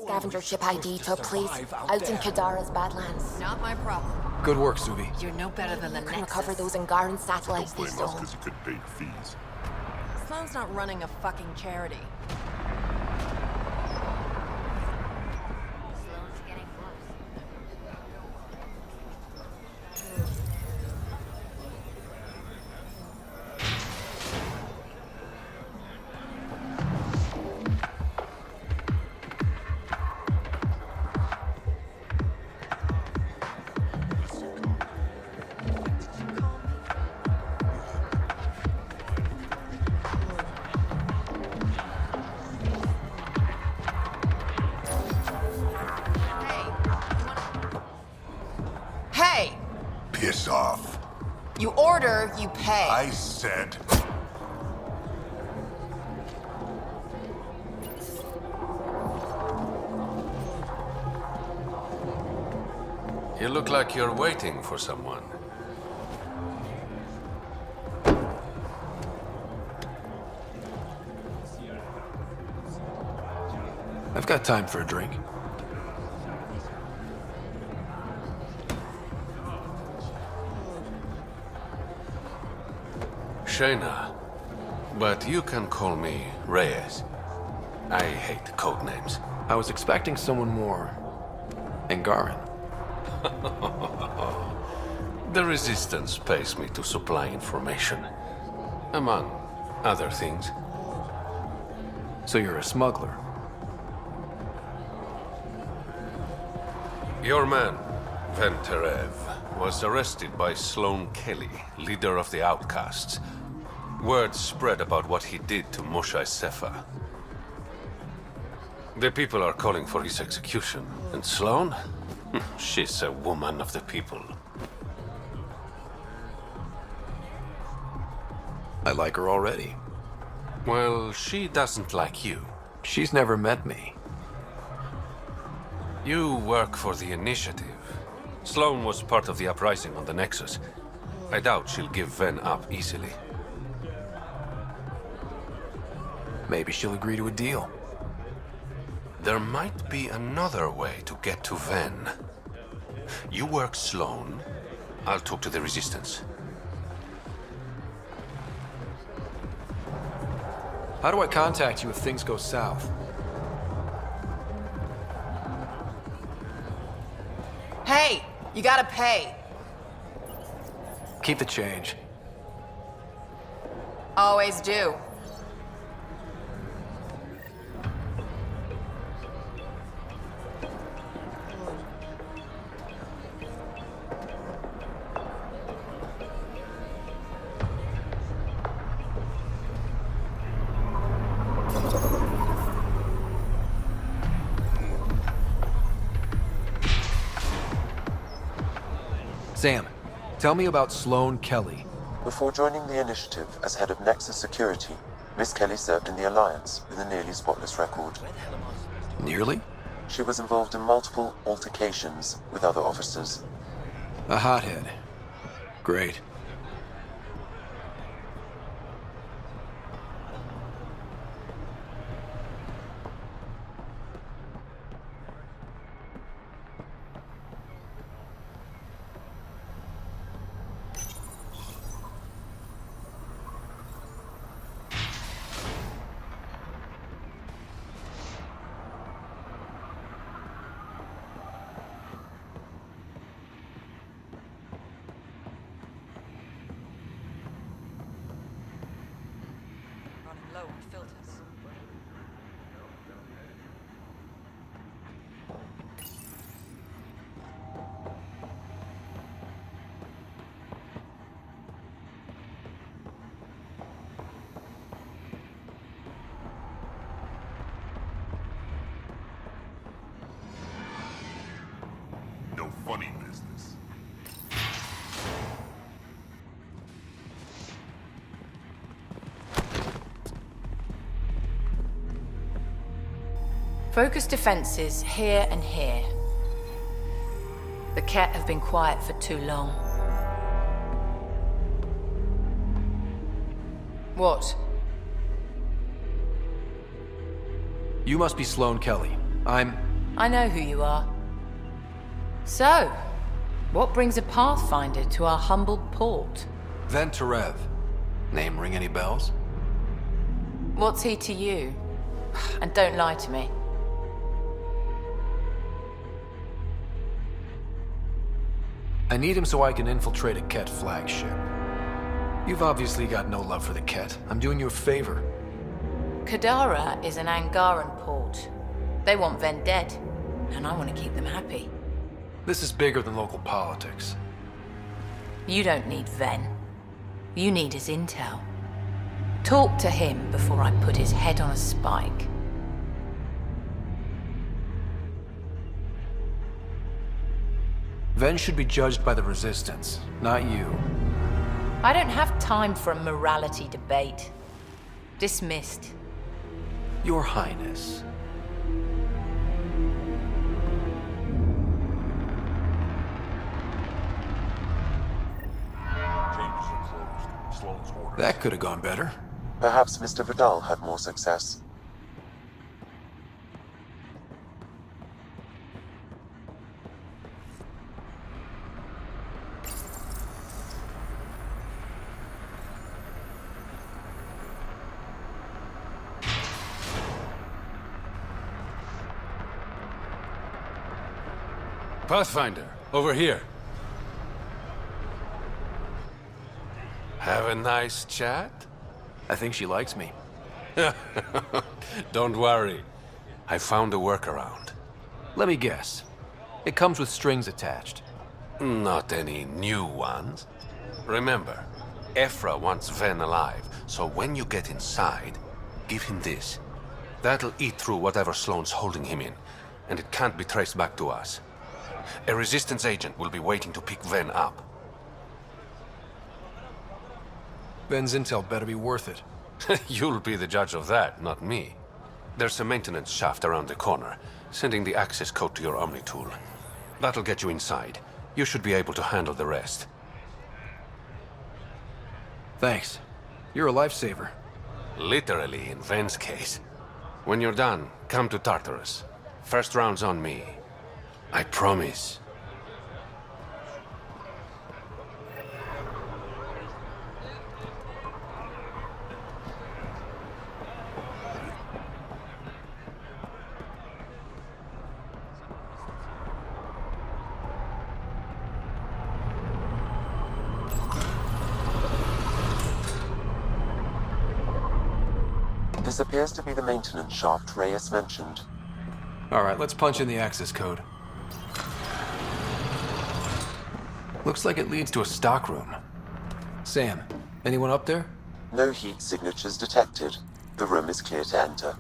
Scavenger ship ID took place out in Kadara's Badlands. Not my problem. Good work, Subi. You're no better than the Can Nexus. recover those Angaran satellites they Don't blame us stole. because you couldn't pay your fees. Sloan's not running a fucking charity. Hey! Piss off. You order, you pay. I said... You look like you're waiting for someone. I've got time for a drink. Shayna, but you can call me Reyes. I hate code names. I was expecting someone more Angaran. The Resistance pays me to supply information, among other things. So you're a smuggler. Your man, Venterev, was arrested by Sloan Kelly, leader of the Outcasts. Word spread about what he did to Moshe Sefa. The people are calling for his execution. And Sloan? She's a woman of the people. I like her already. Well, she doesn't like you. She's never met me. You work for the Initiative. Sloan was part of the uprising on the Nexus. I doubt she'll give Ven up easily. Maybe she'll agree to a deal. There might be another way to get to Ven. You work Sloan, I'll talk to the Resistance. How do I contact you if things go south? Hey! You gotta pay. Keep the change. Always do. Sam, tell me about Sloan Kelly. Before joining the Initiative as head of Nexus Security, Miss Kelly served in the Alliance with a nearly spotless record. Nearly? She was involved in multiple altercations with other officers. A hothead. Great. Running low on filters. No funny business. Focus defenses here and here. The Ket have been quiet for too long. What? You must be Sloan Kelly. I know who you are. So, what brings a Pathfinder to our humble port? Venterev. Name ring any bells? What's he to you? And don't lie to me. I need him so I can infiltrate a Ket flagship. You've obviously got no love for the Ket. I'm doing you a favor. Kadara is an Angaran port. They want Ven dead, and I want to keep them happy. This is bigger than local politics. You don't need Ven. You need his intel. Talk to him before I put his head on a spike. Ven should be judged by the Resistance, not you. I don't have time for a morality debate. Dismissed. Your Highness. That could have gone better. Perhaps Mr. Vidal had more success. Pathfinder, over here. Have a nice chat? I think she likes me. Don't worry. I found a workaround. Let me guess. It comes with strings attached. Not any new ones. Remember, Ephra wants Ven alive, so when you get inside, give him this. That'll eat through whatever Sloane's holding him in, and it can't be traced back to us. A Resistance agent will be waiting to pick Ven up. Ven's intel better be worth it. You'll be the judge of that, not me. There's a maintenance shaft around the corner, sending the access code to your Omni tool. That'll get you inside. You should be able to handle the rest. Thanks. You're a lifesaver. Literally, in Ven's case. When you're done, come to Tartarus. First round's on me. I promise. This appears to be the maintenance shaft Reyes mentioned. All right, let's punch in the access code. Looks like it leads to a stockroom. Sam, anyone up there? No heat signatures detected. The room is clear to enter.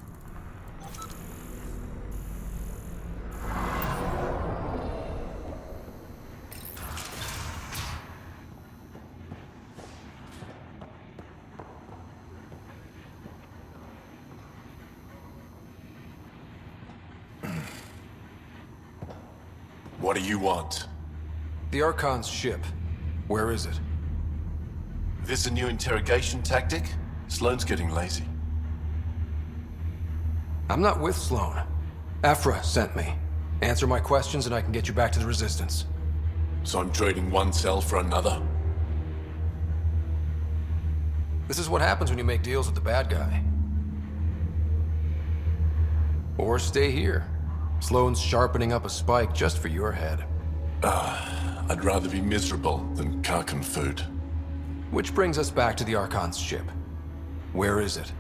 What do you want? The Archon's ship. Where is it? This a new interrogation tactic? Sloane's getting lazy. I'm not with Sloane. Ephra sent me. Answer my questions and I can get you back to the Resistance. So I'm trading one cell for another? This is what happens when you make deals with the bad guy. Or stay here. Sloane's sharpening up a spike just for your head. I'd rather be miserable than Karkan food. Which brings us back to the Archon's ship. Where is it?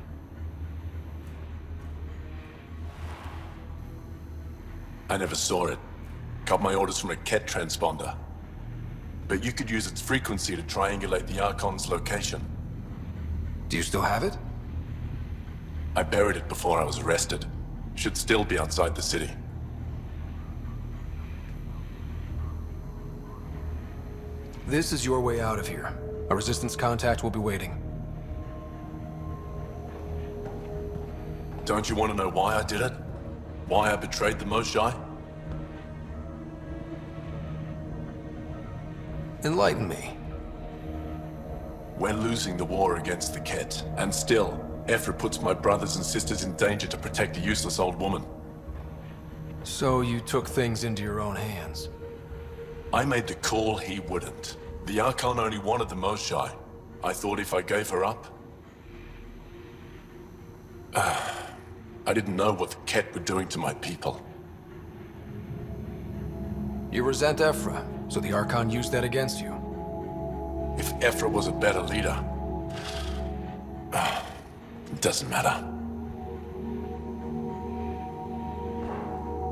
I never saw it. Got my orders from a Ket transponder. But you could use its frequency to triangulate the Archon's location. Do you still have it? I buried it before I was arrested. Should still be outside the city. This is your way out of here. A Resistance contact will be waiting. Don't you want to know why I did it? Why I betrayed the Moshae? Enlighten me. We're losing the war against the Ket, and still, Ephra puts my brothers and sisters in danger to protect a useless old woman. So you took things into your own hands. I made the call, he wouldn't. The Archon only wanted the Moshae. I thought if I gave her up... I didn't know what the Ket were doing to my people. You resent Ephra, so the Archon used that against you. If Ephra was a better leader... it doesn't matter.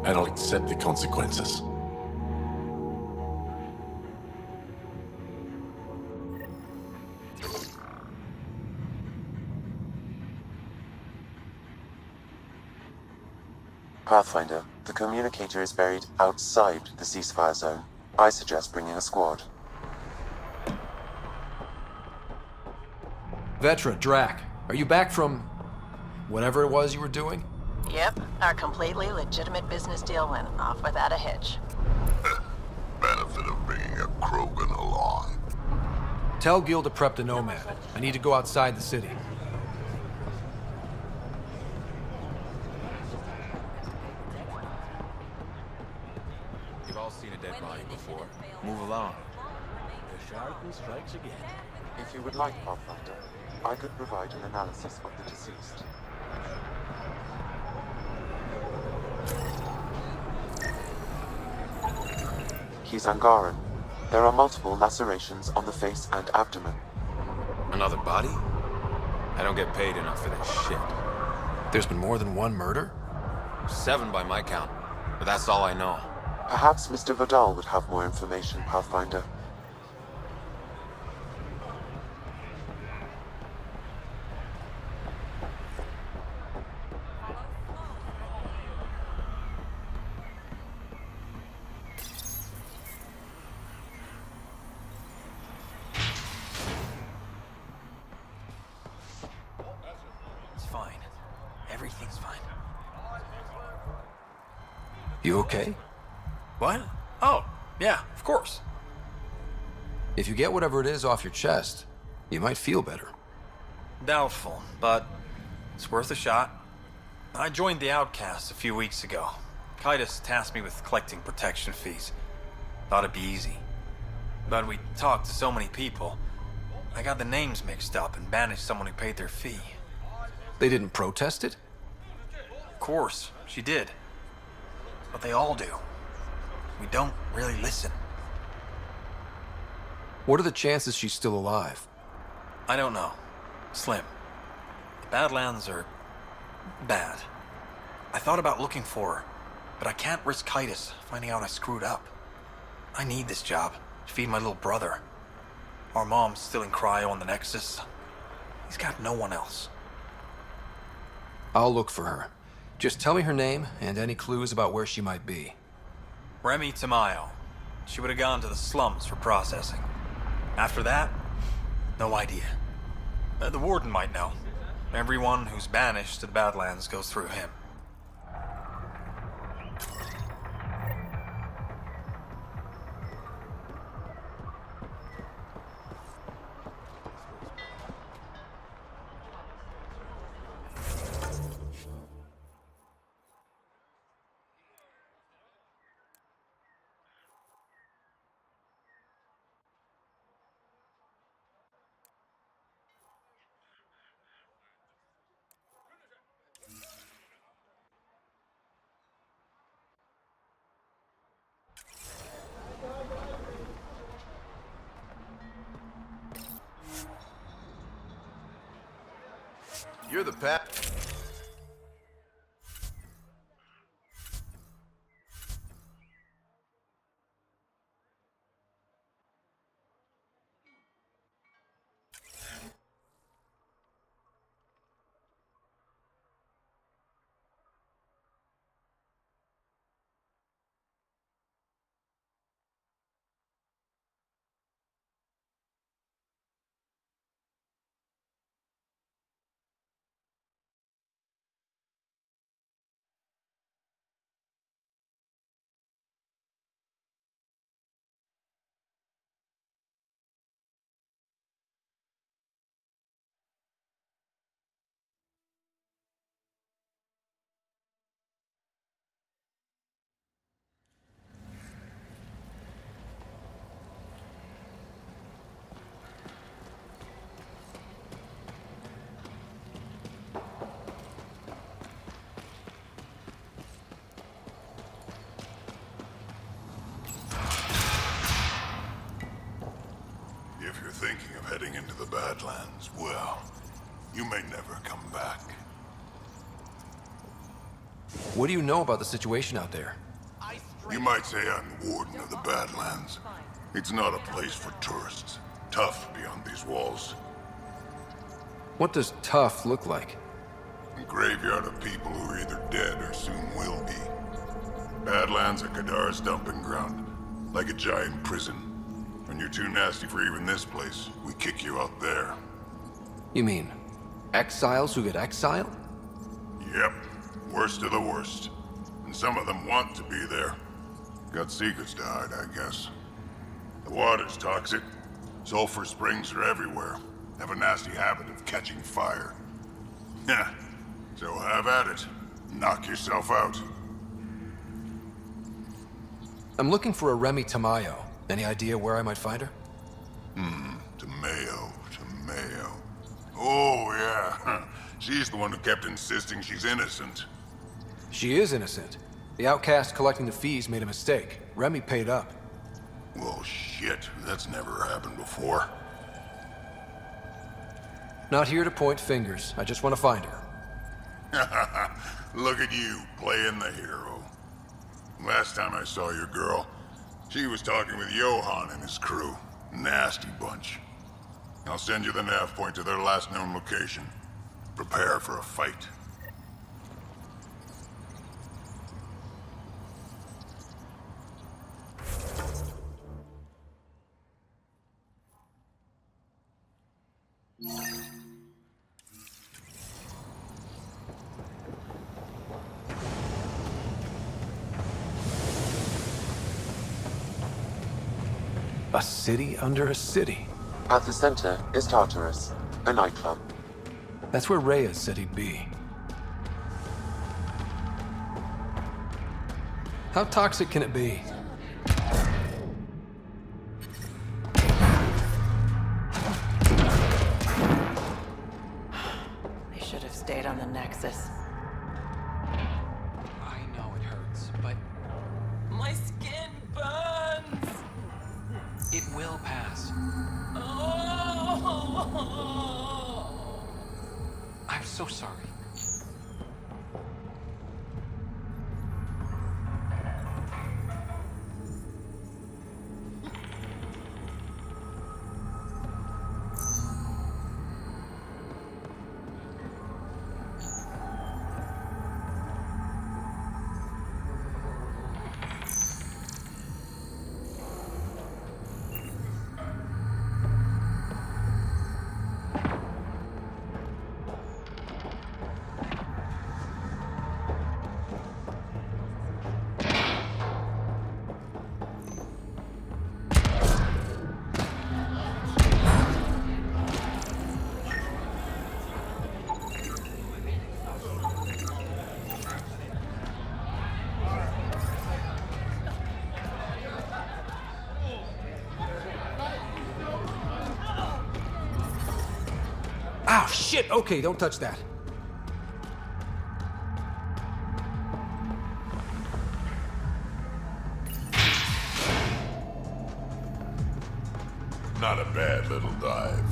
And I'll accept the consequences. Pathfinder, the communicator is buried outside the ceasefire zone. I suggest bringing a squad. Vetra, Drac, are you back from... whatever it was you were doing? Yep, our completely legitimate business deal went off without a hitch. Benefit of bringing a Krogan along. Tell Gil to prep the Nomad. I need to go outside the city. You've all seen a dead body before. Move along. The Sharkin strikes again. If you would like, Pathfinder, I could provide an analysis of the deceased. He's Angaran. There are multiple lacerations on the face and abdomen. Another body? I don't get paid enough for this shit. There's been more than one murder? 7 by my count, but that's all I know. Perhaps Mr. Vidal would have more information, Pathfinder. It's fine. Everything's fine. You okay? What? Oh, yeah, of course. If you get whatever it is off your chest, you might feel better. Doubtful, but it's worth a shot. I joined the Outcasts a few weeks ago. Kaitis tasked me with collecting protection fees. Thought it'd be easy. But we talked to so many people, I got the names mixed up and banished someone who paid their fee. They didn't protest it? Of course, she did. But they all do. We don't really listen. What are the chances she's still alive? I don't know. Slim. The Badlands are... bad. I thought about looking for her, but I can't risk Kaitis finding out I screwed up. I need this job to feed my little brother. Our mom's still in cryo on the Nexus. He's got no one else. I'll look for her. Just tell me her name and any clues about where she might be. Remy Tamayo. She would have gone to the slums for processing. After that, no idea. The warden might know. Everyone who's banished to the Badlands goes through him. You're the pat. the Badlands, well, you may never come back. What do you know about the situation out there? You might say I'm the warden of the Badlands. It's not a place for tourists. Tough beyond these walls. What does tough look like? A graveyard of people who are either dead or soon will be. Badlands are Kadar's dumping ground, like a giant prison. When you're too nasty for even this place, we kick you out there. You mean exiles who get exiled? Yep, worst of the worst. And some of them want to be there. Got secrets to hide, I guess. The water's toxic. Sulfur springs are everywhere. Have a nasty habit of catching fire. Yeah, so have at it. Knock yourself out. I'm looking for a Remy Tamayo. Any idea where I might find her? Tamayo. Oh, yeah. She's the one who kept insisting she's innocent. She is innocent. The outcast collecting the fees made a mistake. Remy paid up. Well, shit. That's never happened before. Not here to point fingers. I just want to find her. Look at you, playing the hero. Last time I saw your girl, she was talking with Johan and his crew. Nasty bunch. I'll send you the nav point to their last known location. Prepare for a fight. A city under a city. At the center is Tartarus, a nightclub. That's where Reyes said he'd be. How toxic can it be? They should have stayed on the Nexus. I know it hurts, but My skin burns. it will pass. Oh. I'm so sorry. Ow, shit! Okay, don't touch that. Not a bad little dive.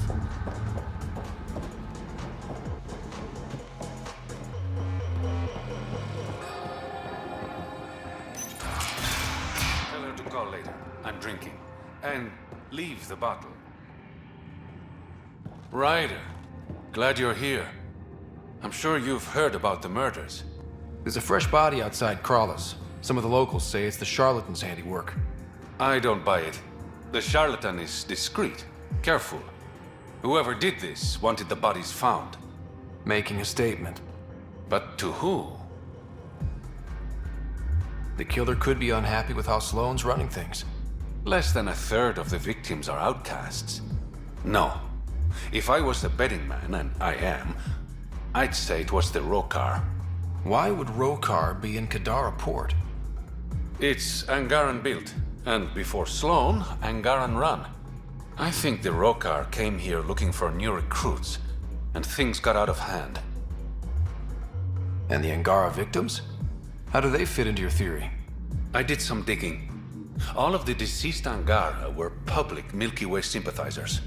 Tell her to call later. I'm drinking. And leave the bottle. Ryder, glad you're here. I'm sure you've heard about the murders. There's a fresh body outside Crawlers. Some of the locals say it's the charlatan's handiwork. I don't buy it. The charlatan is discreet, careful. Whoever did this wanted the bodies found. Making a statement. But to who? The killer could be unhappy with how Sloane's running things. Less than a third of the victims are outcasts. No. If I was the betting man, and I am, I'd say it was the Rokar. Why would Rokar be in Kadara port? It's Angaran built, and before Sloane, Angaran run. I think the Rokar came here looking for new recruits, and things got out of hand. And the Angara victims? How do they fit into your theory? I did some digging. All of the deceased Angara were public Milky Way sympathizers.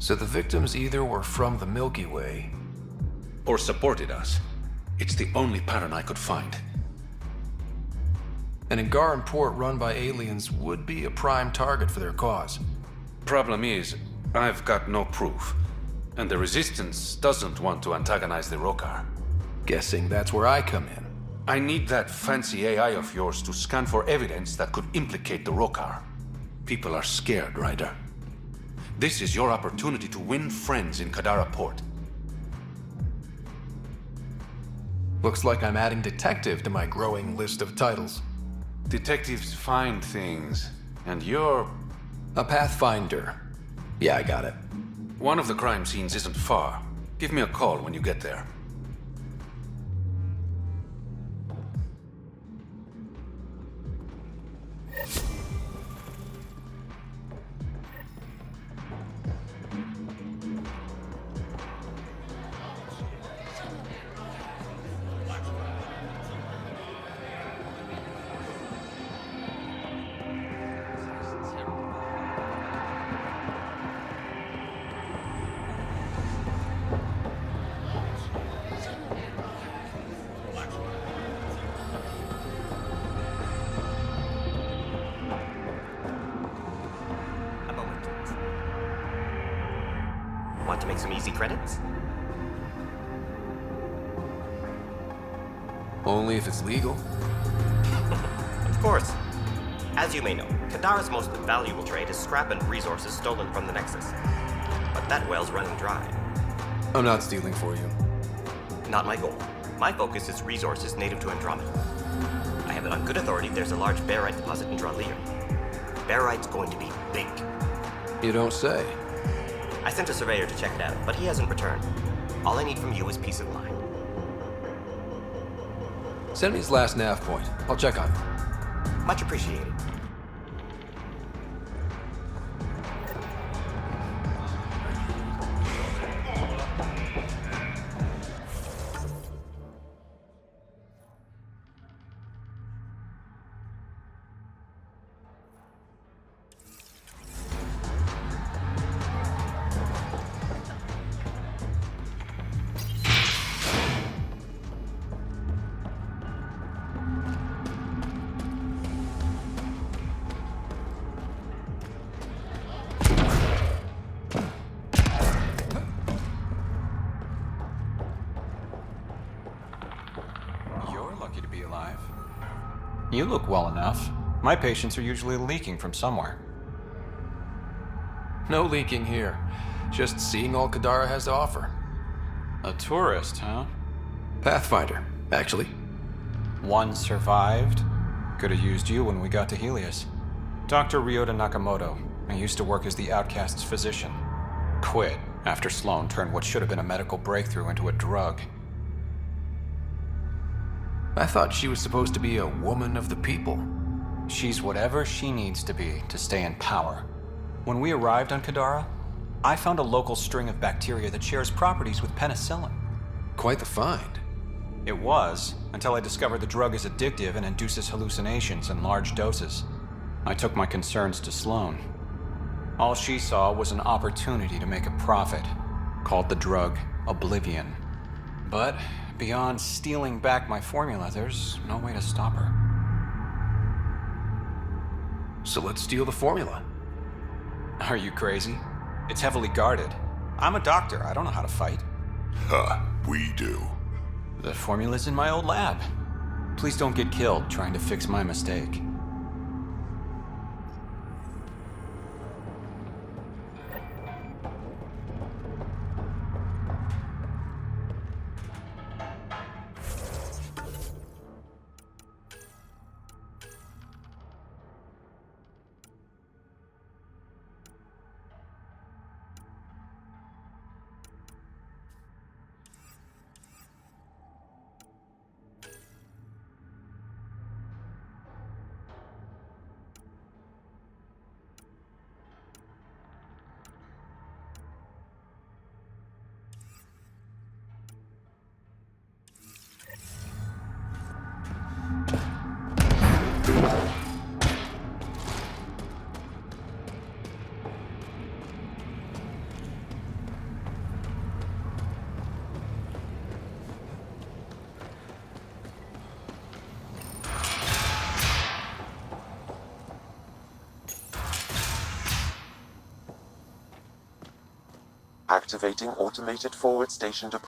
So the victims either were from the Milky Way, Or supported us. It's the only pattern I could find. an Angaran port run by aliens would be a prime target for their cause. Problem is, I've got no proof. And the Resistance doesn't want to antagonize the Rokar. Guessing that's where I come in. I need that fancy AI of yours to scan for evidence that could implicate the Rokar. People are scared, Ryder. This is your opportunity to win friends in Kadara Port. Looks like I'm adding detective to my growing list of titles. Detectives find things, and you're... A pathfinder. Yeah, I got it. One of the crime scenes isn't far. Give me a call when you get there. A moment. Want to make some easy credits? Only if it's legal. Of course. As you may know, Kadara's most valuable trade is scrap and resources stolen from the Nexus. But that well's running dry. I'm not stealing for you. Not my goal. My focus is resources native to Andromeda. I have it on good authority there's a large barite deposit in Dralier. Barite's going to be big. You don't say. I sent a surveyor to check it out, but he hasn't returned. All I need from you is peace of mind. Send me his last nav point. I'll check on him. Much appreciated. You're lucky to be alive. You look well enough. My patients are usually leaking from somewhere. No leaking here. Just seeing all Kadara has to offer. A tourist, huh? Pathfinder, actually. One survived. Could have used you when we got to Helios. Dr. Ryota Nakamoto. I used to work as the outcast's physician. Quit after Sloan turned what should have been a medical breakthrough into a drug. I thought she was supposed to be a woman of the people. She's whatever she needs to be to stay in power. When we arrived on Kadara, I found a local string of bacteria that shares properties with penicillin. Quite the find. It was, until I discovered the drug is addictive and induces hallucinations in large doses. I took my concerns to Sloan. All she saw was an opportunity to make a profit, called the drug Oblivion. But beyond stealing back my formula, there's no way to stop her. So let's steal the formula. Are you crazy? It's heavily guarded. I'm a doctor. I don't know how to fight. We do. The formula's in my old lab. Please don't get killed trying to fix my mistake. Activating automated forward station deployment.